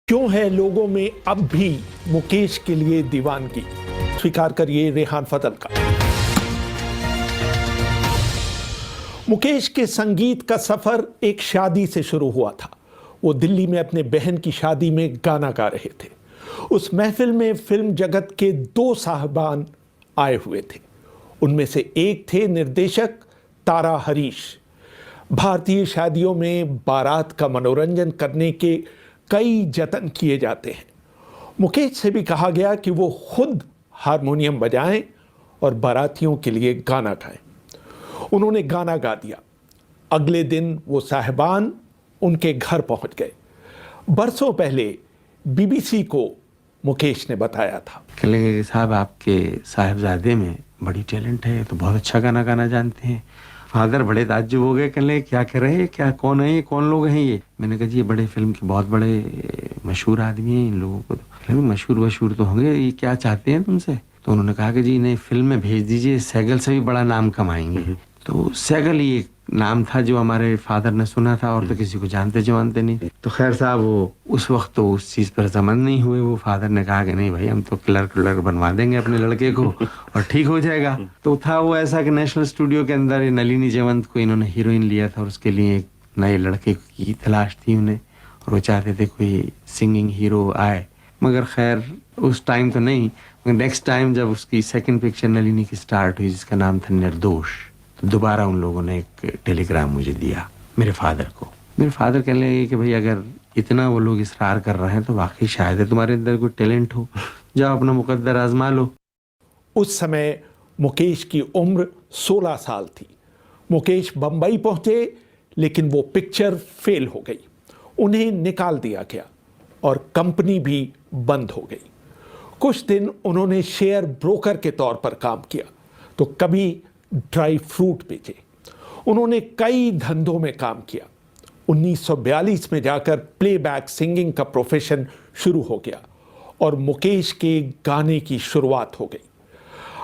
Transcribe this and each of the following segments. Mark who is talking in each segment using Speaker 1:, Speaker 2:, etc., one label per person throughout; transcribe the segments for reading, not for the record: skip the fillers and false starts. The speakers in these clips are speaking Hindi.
Speaker 1: क्यों है लोगों में अब भी मुकेश के लिए दीवानगी? स्वीकार करिए रेहान फजल का। मुकेश के संगीत का सफर एक शादी से शुरू हुआ था। वो दिल्ली में अपने बहन की शादी में गाना गा रहे थे। उस महफिल में फिल्म जगत के दो साहबान आए हुए थे। उनमें से एक थे निर्देशक तारा हरीश। भारतीय शादियों में बारात का मनोरंजन करने के कई जतन किए जाते हैं। मुकेश से भी कहा गया कि वो खुद हारमोनियम बजाएं और बारातियों के लिए गाना गाएं। उन्होंने गाना गा दिया। अगले दिन वो साहिबान उनके घर पहुंच गए। बरसों पहले बीबीसी को मुकेश ने बताया था।
Speaker 2: कहेंगे साहब, आपके साहिबजादे में बड़ी टैलेंट है, तो बहुत अच्छा गाना गाना जानते हैं। फादर बड़े ताज्जुब हो गए, कहने क्या कर रहे हैं, क्या कौन है ये, कौन लोग हैं ये? मैंने कहा जी ये बड़े फिल्म के बहुत बड़े मशहूर आदमी हैं, इन लोगों को तो मशहूर तो होंगे, ये क्या चाहते हैं तुमसे? तो उन्होंने कहा कि जी इन्हें फिल्म में भेज दीजिए, सैगल से भी बड़ा नाम कमाएंगे। तो सैगल ही एक नाम था जो हमारे फादर ने सुना था, और तो किसी को जानते नहीं। तो खैर साहब, वो उस वक्त तो उस चीज पर जमन नहीं हुए। वो फादर ने कहा कि नहीं भाई, हम तो क्लर्क बनवा देंगे अपने लड़के को और ठीक हो जाएगा। तो था वो ऐसा कि नेशनल स्टूडियो के अंदर नलिनी जयवंत को इन्होंने हीरोइन लिया था, और उसके लिए एक नए लड़के की तलाश थी उन्हें, और वो चाहते थे कोई सिंगिंग हीरो आए। मगर खैर उस टाइम तो नहीं, नेक्स्ट टाइम जब उसकी सेकंड पिक्चर नलिनी की स्टार्ट हुई, जिसका नाम था निर्दोष, तो दोबारा उन लोगों ने एक टेलीग्राम मुझे दिया, मेरे फादर को। मेरे फादर कहने लगे कि भाई अगर इतना वो लोग इसरार कर रहे हैं तो वाकई शायद है तुम्हारे अंदर कोई टैलेंट हो, जाओ अपना मुकद्दर आजमा लो।
Speaker 1: उस समय मुकेश की उम्र 16 साल थी। मुकेश बंबई पहुंचे, लेकिन वो पिक्चर फेल हो गई। उन्हें निकाल दिया गया और कंपनी भी बंद हो गई। कुछ दिन उन्होंने शेयर ब्रोकर के तौर पर काम किया, तो कभी ड्राई फ्रूट बेचे। उन्होंने कई धंधों में काम किया। 1942 में जाकर प्लेबैक सिंगिंग का प्रोफेशन शुरू हो गया और मुकेश के गाने की शुरुआत हो गई।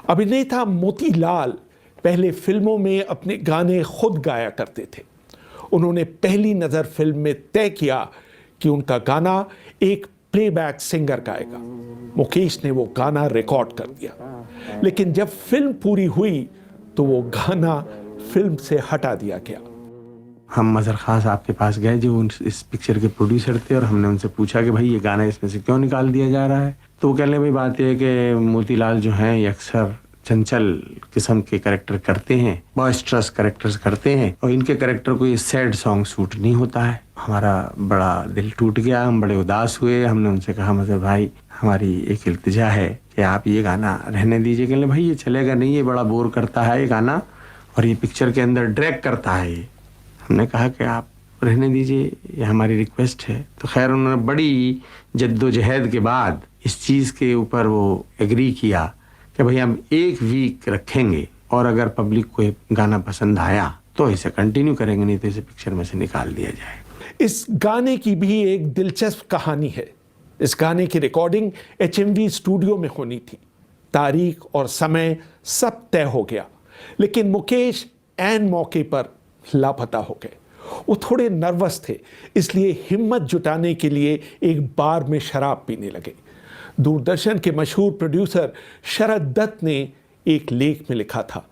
Speaker 1: अभिनेता मोतीलाल पहले फिल्मों में अपने गाने खुद गाया करते थे। उन्होंने पहली नज़र फिल्म में तय किया कि उनका गाना एक प्लेबैक सिंगर गाएगा। मुकेश ने वो गाना रिकॉर्ड कर दिया, लेकिन जब फिल्म पूरी हुई तो वो गाना फिल्म से हटा दिया गया।
Speaker 2: हम मजहर खान साहब के पास गए, जो इस पिक्चर के प्रोड्यूसर थे, और हमने उनसे पूछा कि भाई ये गाना इसमें से क्यों निकाल दिया जा रहा है? तो वो कहने भाई बात यह है कि मोतीलाल जो हैं ये अक्सर चंचल किस्म के कैरेक्टर करते हैं, बॉयस्ट्रस कैरेक्टर्स करते हैं, और इनके कैरेक्टर को ये सैड सॉन्ग सूट नहीं होता है। हमारा बड़ा दिल टूट गया, हम बड़े उदास हुए। हमने उनसे कहा मजहर भाई, हमारी एक इल्तिजा है कि आप ये गाना रहने दीजिए। कहने भाई ये चलेगा नहीं, ये बड़ा बोर करता है ये गाना, और ये पिक्चर के अंदर ड्रैग करता है ये। हमने कहा कि आप रहने दीजिए, ये हमारी रिक्वेस्ट है। तो खैर उन्होंने बड़ी जद्दोजहद के बाद इस चीज़ के ऊपर वो एग्री किया कि भाई हम एक वीक रखेंगे, और अगर पब्लिक को गाना पसंद आया तो इसे कंटिन्यू करेंगे, नहीं तो इसे पिक्चर में से निकाल दिया जाए।
Speaker 1: इस गाने की भी एक दिलचस्प कहानी है। इस गाने की रिकॉर्डिंग HMV स्टूडियो में होनी थी। तारीख और समय सब तय हो गया, लेकिन मुकेश ऐन मौके पर लापता हो गए। वो थोड़े नर्वस थे, इसलिए हिम्मत जुटाने के लिए एक बार में शराब पीने लगे। दूरदर्शन के मशहूर प्रोड्यूसर शरद दत्त ने एक लेख में लिखा था,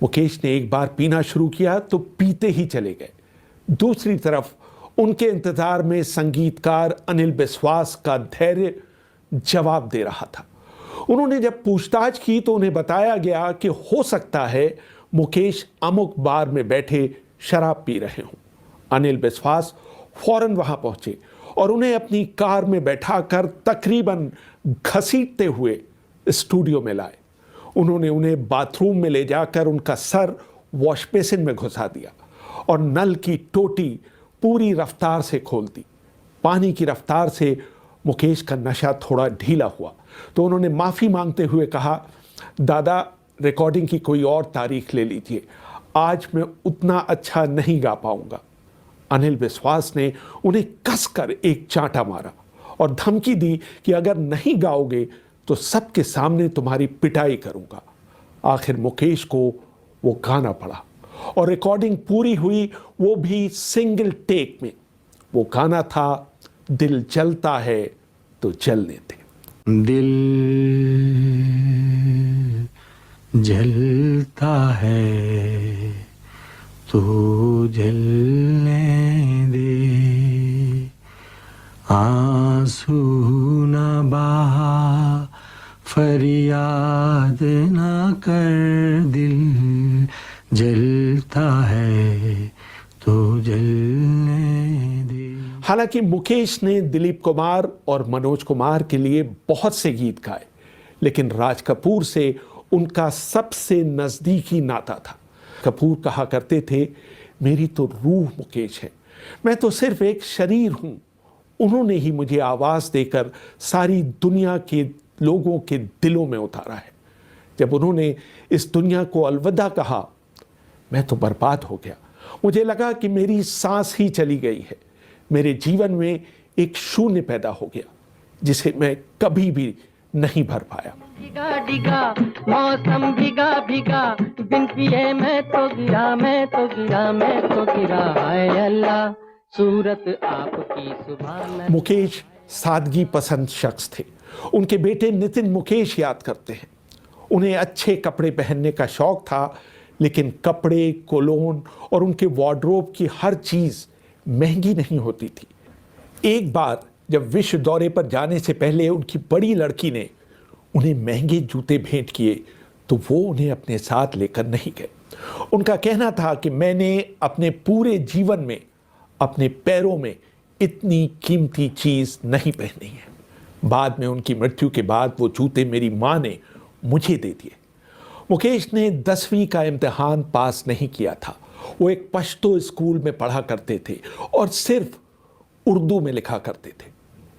Speaker 1: मुकेश ने एक बार पीना शुरू किया तो पीते ही चले गए। दूसरी तरफ उनके इंतजार में संगीतकार अनिल बिस्वास का धैर्य जवाब दे रहा था। उन्होंने जब पूछताछ की तो उन्हें बताया गया कि हो सकता है मुकेश अमुक बार में बैठे शराब पी रहे हों। अनिल बिस्वास फौरन वहां पहुंचे और उन्हें अपनी कार में बैठाकर तकरीबन घसीटते हुए स्टूडियो में लाए। उन्होंने उन्हें बाथरूम में ले जाकर उनका सर वॉश बेसिन में घुसा दिया और नल की टोटी पूरी रफ्तार से खोल दी। पानी की रफ्तार से मुकेश का नशा थोड़ा ढीला हुआ तो उन्होंने माफ़ी मांगते हुए कहा, दादा रिकॉर्डिंग की कोई और तारीख ले लीजिए, आज मैं उतना अच्छा नहीं गा पाऊंगा। अनिल बिस्वास ने उन्हें कसकर एक चांटा मारा और धमकी दी कि अगर नहीं गाओगे तो सबके सामने तुम्हारी पिटाई करूंगा। आखिर मुकेश को वो गाना पड़ा और रिकॉर्डिंग पूरी हुई, वो भी सिंगल टेक में। वो गाना था दिल जलता है तो जलने दे।
Speaker 2: दिल जलता है तो जलने दे, आंसू न बहा फरियाद न कर, दिल जलता है तो जलने दे।
Speaker 1: हालांकि मुकेश ने दिलीप कुमार और मनोज कुमार के लिए बहुत से गीत गाए, लेकिन राज कपूर से उनका सबसे नजदीकी नाता था। कपूर कहा करते थे, मेरी तो रूह मुकेश है, मैं तो सिर्फ एक शरीर हूं। उन्होंने ही मुझे आवाज देकर सारी दुनिया के लोगों के दिलों में उतारा है। जब उन्होंने इस दुनिया को अलविदा कहा, मैं तो बर्बाद हो गया। मुझे लगा कि मेरी सांस ही चली गई है। मेरे जीवन में एक शून्य पैदा हो गया जिसे मैं कभी भी नहीं भर पाया।
Speaker 3: डिगा डिगा मौसम भीगा भीगा, बिन पिए मैं तो गिरा, मैं तो गिरा, मैं तो गिरा, हाय अल्लाह सूरत आपकी सुभान।
Speaker 1: मुकेश सादगी पसंद शख्स थे। उनके बेटे नितिन मुकेश याद करते हैं, उन्हें अच्छे कपड़े पहनने का शौक था, लेकिन कपड़े, कोलोन और उनके वार्डरोब की हर चीज महंगी नहीं होती थी। एक बार जब विश्व दौरे पर जाने से पहले उनकी बड़ी लड़की ने उन्हें महंगे जूते भेंट किए तो वो उन्हें अपने साथ लेकर नहीं गए। उनका कहना था कि मैंने अपने पूरे जीवन में अपने पैरों में इतनी कीमती चीज नहीं पहनी है। बाद में उनकी मृत्यु के बाद वो जूते मेरी मां ने मुझे दे दिए। मुकेश ने 10वीं का इम्तिहान पास नहीं किया था। वो एक पश्तो स्कूल में पढ़ा करते थे और सिर्फ उर्दू में लिखा करते थे।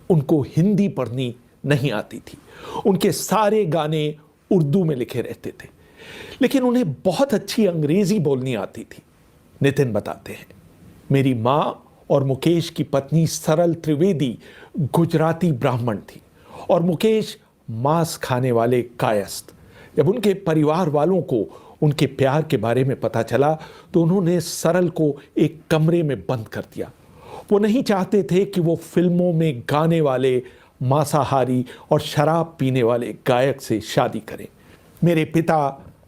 Speaker 1: उनको हिंदी पढ़नी नहीं आती थी। उनके सारे गाने उर्दू में लिखे रहते थे, लेकिन उन्हें बहुत अच्छी अंग्रेजी बोलनी आती थी। नितिन बताते हैं, मेरी माँ और मुकेश की पत्नी सरल त्रिवेदी गुजराती ब्राह्मण थी और मुकेश मांस खाने वाले कायस्थ। जब उनके परिवार वालों को उनके प्यार के बारे में पता चला तो उन्होंने सरल को एक कमरे में बंद कर दिया। वो नहीं चाहते थे कि वो फिल्मों में गाने वाले मांसाहारी और शराब पीने वाले गायक से शादी करें। मेरे पिता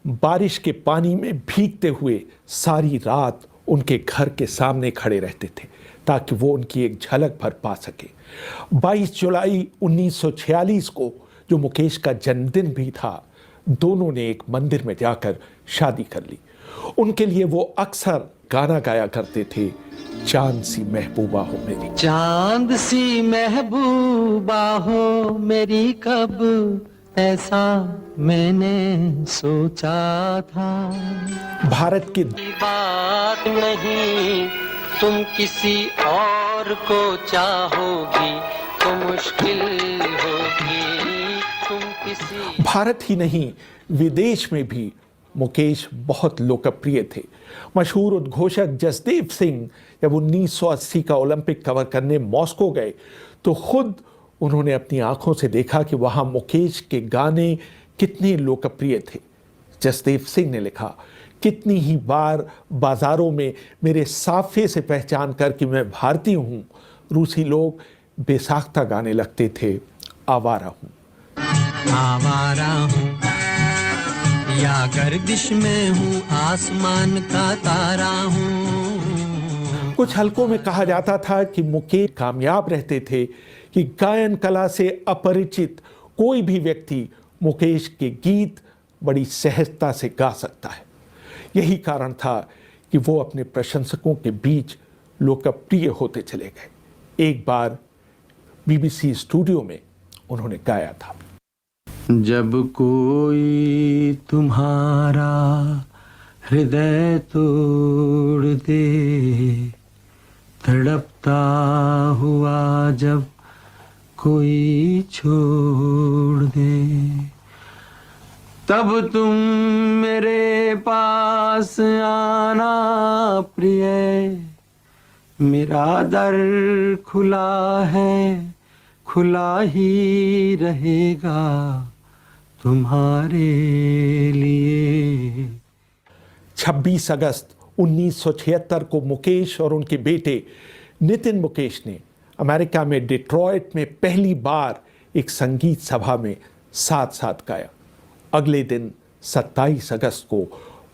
Speaker 1: बारिश के पानी में भीगते हुए सारी रात उनके घर के सामने खड़े रहते थे ताकि वो उनकी एक झलक भर पा सके। 22 जुलाई 1946 को, जो मुकेश का जन्मदिन भी था, दोनों ने एक मंदिर में जाकर शादी कर ली। उनके लिए वो अक्सर गाना गाया करते थे, चांद सी महबूबा हो मेरी।
Speaker 3: चांद सी महबूबा हो मेरी, कब ऐसा मैंने सोचा था।
Speaker 1: भारत की
Speaker 3: बात नहीं, तुम किसी और को चाहोगी तो मुश्किल होगी, तुम किसी।
Speaker 1: भारत ही नहीं, विदेश में भी मुकेश बहुत लोकप्रिय थे। मशहूर उद्घोषक जसदेव सिंह जब 1980 का ओलंपिक कवर करने मॉस्को गए तो खुद उन्होंने अपनी आंखों से देखा कि वहां मुकेश के गाने कितने लोकप्रिय थे। जसदेव सिंह ने लिखा, कितनी ही बार बाजारों में मेरे साफे से पहचान कर कि मैं भारतीय हूं, रूसी लोग बेसाख्ता गाने लगते थे, आवारा हूं।
Speaker 3: आवारा हूँ या गर्दिश में हूँ, आसमान का तारा हूँ।
Speaker 1: कुछ हलकों में कहा जाता था कि मुकेश कामयाब रहते थे कि गायन कला से अपरिचित कोई भी व्यक्ति मुकेश के गीत बड़ी सहजता से गा सकता है। यही कारण था कि वो अपने प्रशंसकों के बीच लोकप्रिय होते चले गए। एक बार बीबीसी स्टूडियो में उन्होंने गाया था,
Speaker 2: जब कोई तुम्हारा हृदय तोड़ दे, तड़पता हुआ जब कोई छोड़ दे, तब तुम मेरे पास आना प्रिय, मेरा दर खुला है, खुला ही रहेगा तुम्हारे लिए।
Speaker 1: 26 अगस्त 1976 को मुकेश और उनके बेटे नितिन मुकेश ने अमेरिका में डिट्रॉयट में पहली बार एक संगीत सभा में साथ साथ गाया। अगले दिन 27 अगस्त को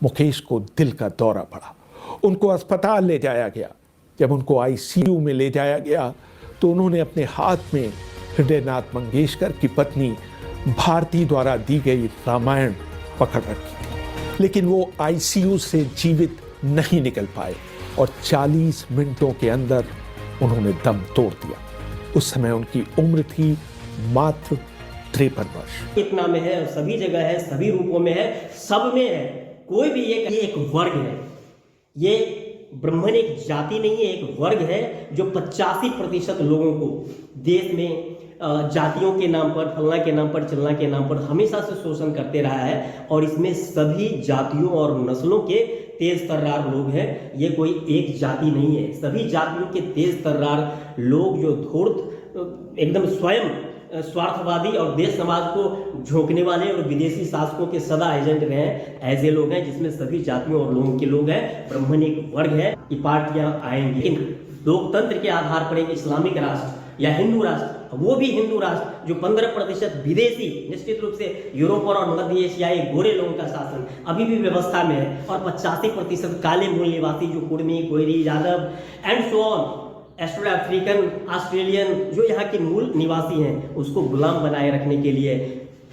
Speaker 1: मुकेश को दिल का दौरा पड़ा। उनको अस्पताल ले जाया गया। जब उनको आईसीयू में ले जाया गया तो उन्होंने अपने हाथ में हृदयनाथ मंगेशकर की पत्नी भारती द्वारा दी गई रामायण पकड़ रखी, लेकिन वो आईसीयू से जीवित नहीं निकल पाए और 40 मिनटों के अंदर उन्होंने दम तोड़ दिया। उस समय उनकी उम्र थी मात्र 53 वर्ष।
Speaker 4: इतना में है, सभी जगह है, सभी रूपों में है, सब में है। कोई भी एक वर्ग है, ये ब्राह्मण एक जाति नहीं है, एक वर्ग है जो 85% लोगों को देश में जातियों के नाम पर, फलना के नाम पर, चलना के नाम पर हमेशा से शोषण करते रहा है। और इसमें सभी जातियों और नस्लों के तेज तर्रार लोग हैं। ये कोई एक जाति नहीं है, सभी जातियों के तेज तर्रार लोग जो धूर्त एकदम स्वयं स्वार्थवादी और देश समाज को झोंकने वाले और विदेशी शासकों के सदा एजेंट रहे हैं, ऐसे लोग हैं जिसमें सभी जातियों और लोगों के लोग हैं। ब्राह्मण एक वर्ग है। ये पार्टियां आएंगी, लेकिन लोकतंत्र के आधार पर एक इस्लामिक राष्ट्र या हिंदू राष्ट्र, वो भी हिंदू राष्ट्र जो 15% विदेशी, निश्चित रूप से यूरोप और मध्य एशियाई गोरे लोगों का शासन अभी भी व्यवस्था में है, और 85% काले मूल निवासी जो Kurmi, Koeri, Yadav and so on, astro African, Australian जो यहाँ के मूल निवासी हैं, उसको गुलाम बनाए रखने के लिए,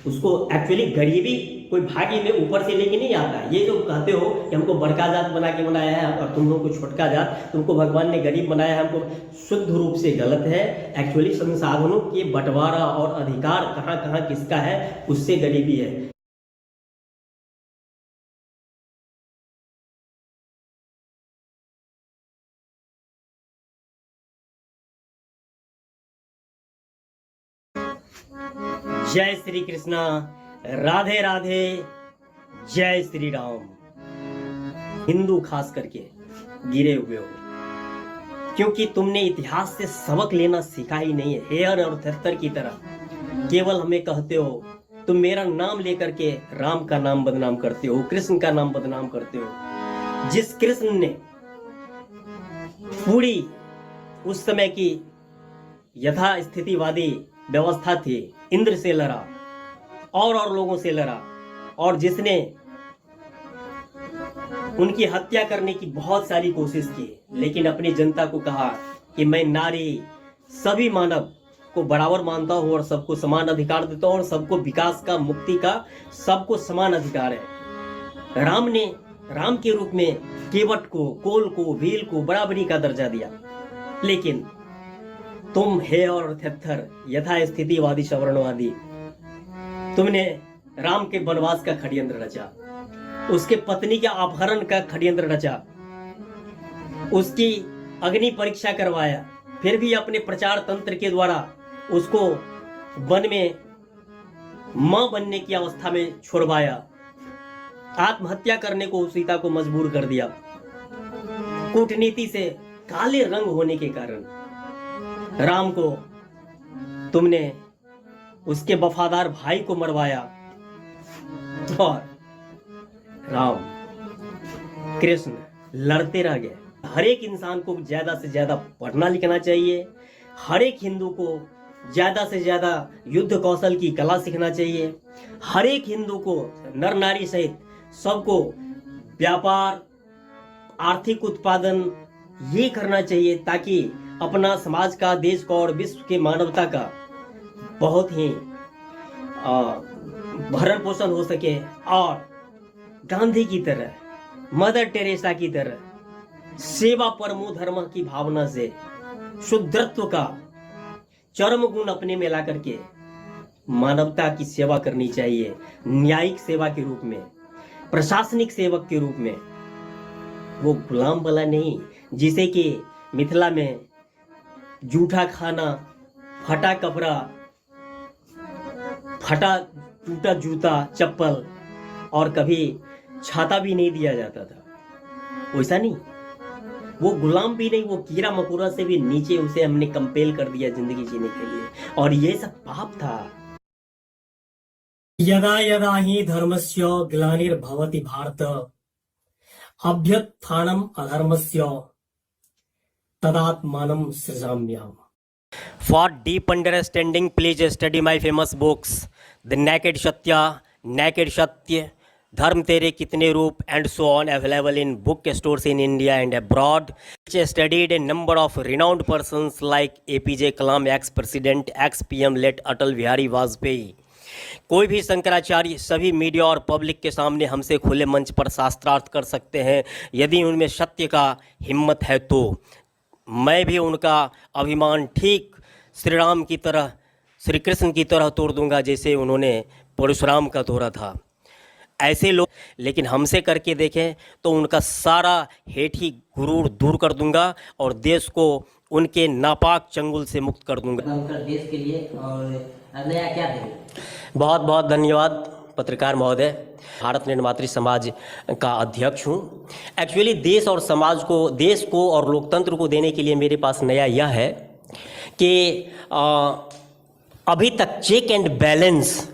Speaker 4: उसको एक्चुअली गरीबी कोई भाग्य में ऊपर से लेके नहीं आता। ये जो कहते हो कि हमको बड़का जात बना के बनाया है और तुम लोग को छोटका जात, तुमको भगवान ने गरीब बनाया है, हमको शुद्ध रूप से गलत है। एक्चुअली संसाधनों के बंटवारा और अधिकार कहाँ कहाँ किसका है, उससे गरीबी है। जय श्री कृष्णा, राधे राधे, जय श्री राम। हिंदू खास करके गिरे हुए हो, क्योंकि तुमने इतिहास से सबक लेना सीखा ही नहीं है। हेयर और थेत्तर की तरह केवल हमें कहते हो, तुम मेरा नाम लेकर के राम का नाम बदनाम करते हो, कृष्ण का नाम बदनाम करते हो। जिस कृष्ण ने पूरी उस समय की यथा स्थितिवादी व्यवस्था थी, इंद्र से लड़ा और लोगों से लड़ा, और जिसने उनकी हत्या करने की बहुत सारी कोशिश की, लेकिन अपनी जनता को कहा कि मैं नारी, सभी मानव को बराबर मानता हूं और सबको समान अधिकार देता हूं और सबको विकास का, मुक्ति का, सबको समान अधिकार है। राम ने राम के रूप में केवट को, कोल को, भील को बराबरी का दर्जा दिया, लेकिन तुम हे और थेत्थर यथा स्थितिवादी सवर्णवादी, तुमने राम के वनवास का षड्यंत्र रचा, उसके पत्नी के अपहरण का षड्यंत्र रचा, उसकी अग्नि परीक्षा करवाया, फिर भी अपने प्रचार तंत्र के द्वारा उसको वन में मां बनने की अवस्था में छुड़वाया, आत्महत्या करने को सीता को मजबूर कर दिया। कूटनीति से काले रंग होने के कारण राम को तुमने उसके वफादार भाई को मरवाया, और राम कृष्ण लड़ते रह गए। हर एक इंसान को ज्यादा से ज्यादा पढ़ना लिखना चाहिए, हर एक हिंदू को ज्यादा से ज्यादा युद्ध कौशल की कला सीखना चाहिए, हर एक हिंदू को, नर नारी सहित सबको व्यापार, आर्थिक उत्पादन ये करना चाहिए, ताकि अपना समाज का, देश का और विश्व के मानवता का बहुत ही भरण पोषण हो सके, और गांधी की तरह, मदर टेरेसा की तरह सेवा परमो धर्म की भावना से शुद्धत्व का चरम गुण अपने में ला करके मानवता की सेवा करनी चाहिए, न्यायिक सेवा के रूप में, प्रशासनिक सेवक के रूप में। वो गुलाम वाला नहीं, जिसे कि मिथिला में जूठा खाना, फटा कपड़ा, फटा टूटा जूता, चप्पल और कभी छाता भी नहीं दिया जाता था, वैसा नहीं। वो गुलाम भी नहीं, वो कीड़ा मकोड़ा से भी नीचे उसे हमने कंपेल कर दिया जिंदगी जीने के लिए, और ये सब पाप था।
Speaker 5: यदा यदा हि धर्मस्य ग्लानिर्भवति Bharat अभ्युत्थानम् अधर्मस्य तदात्मानं सृजाम्यहम्।
Speaker 4: For deep understanding, please study my famous books, The Naked Satya, Naked Satya, Dharm Tere Kitne Roop, and so on, available in bookstores in India and abroad. Which studied a number of renowned persons like APJ Kalam, ex-president, ex-PM late Atal Bihari Vajpayee. कोई भी शंकराचार्य सभी मीडिया और पब्लिक के सामने हमसे खुले मंच पर शास्त्रार्थ कर सकते हैं, यदि उनमें सत्य का हिम्मत है तो। मैं भी उनका अभिमान ठीक श्री राम की तरह, श्री कृष्ण की तरह तोड़ दूंगा, जैसे उन्होंने परशुराम का तोड़ा था। ऐसे लोग लेकिन हमसे करके देखें तो उनका सारा हेठी गुरूर दूर कर दूंगा और देश को उनके नापाक चंगुल से मुक्त कर दूंगा।
Speaker 3: देश के लिए और नया क्या देंगे?
Speaker 4: बहुत बहुत धन्यवाद पत्रकार महोदय। भारत निर्मात्री समाज का अध्यक्ष हूँ। एक्चुअली देश और समाज को, देश को और लोकतंत्र को देने के लिए मेरे पास नया यह है कि अभी तक चेक एंड बैलेंस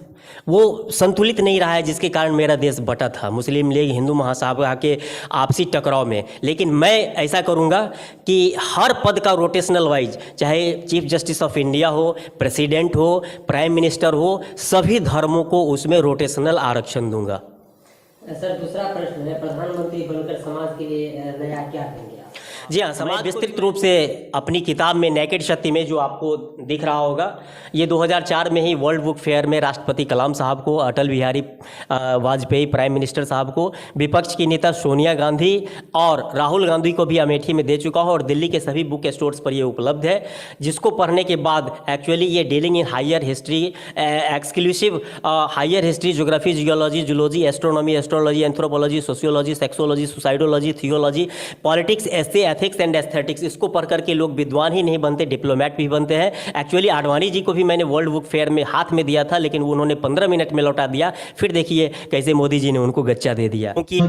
Speaker 4: वो संतुलित नहीं रहा है, जिसके कारण मेरा देश बटा था मुस्लिम लीग हिंदू महासभा के आपसी टकराव में। लेकिन मैं ऐसा करूंगा कि हर पद का रोटेशनल वाइज, चाहे चीफ जस्टिस ऑफ इंडिया हो, प्रेसिडेंट हो, प्राइम मिनिस्टर हो, सभी धर्मों को उसमें रोटेशनल आरक्षण दूंगा।
Speaker 3: सर दूसरा प्रश्न है, प्रधानमंत्री बनकर समाज के लिए नया क्या देंगे?
Speaker 4: जी हाँ, समाज विस्तृत रूप से अपनी किताब में नेकेड सत्य में, जो आपको दिख रहा होगा, ये 2004 में ही वर्ल्ड बुक फेयर में राष्ट्रपति कलाम साहब को, अटल बिहारी वाजपेयी प्राइम मिनिस्टर साहब को, विपक्ष की नेता सोनिया गांधी और राहुल गांधी को भी अमेठी में दे चुका हूँ और दिल्ली के सभी बुक स्टोर्स पर ये उपलब्ध है, जिसको पढ़ने के बाद एक्चुअली ये dealing in higher history, exclusive higher history, geography, geology, zoology, astronomy, astrology, anthropology, sociology, sexology, suicidology, theology, politics, essay, ethics and aesthetics, इसको पढ़ करके लोग विद्वान ही नहीं बनते, डिप्लोमेट भी बनते हैं। एक्चुअली आडवाणी जी को भी मैंने वर्ल्ड बुक फेयर में हाथ में दिया था, लेकिन उन्होंने 15 मिनट में लौटा दिया। फिर देखिए कैसे मोदी जी ने उनको गच्चा दे दिया। क्योंकि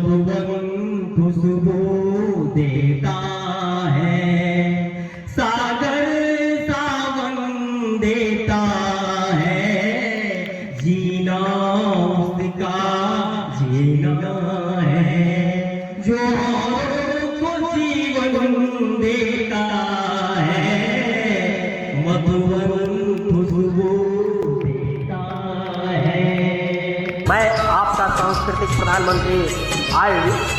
Speaker 4: मैं आपका सांस्कृतिक प्रधानमंत्री आज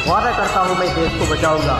Speaker 4: वादा करता हूं, मैं देश को बचाऊंगा।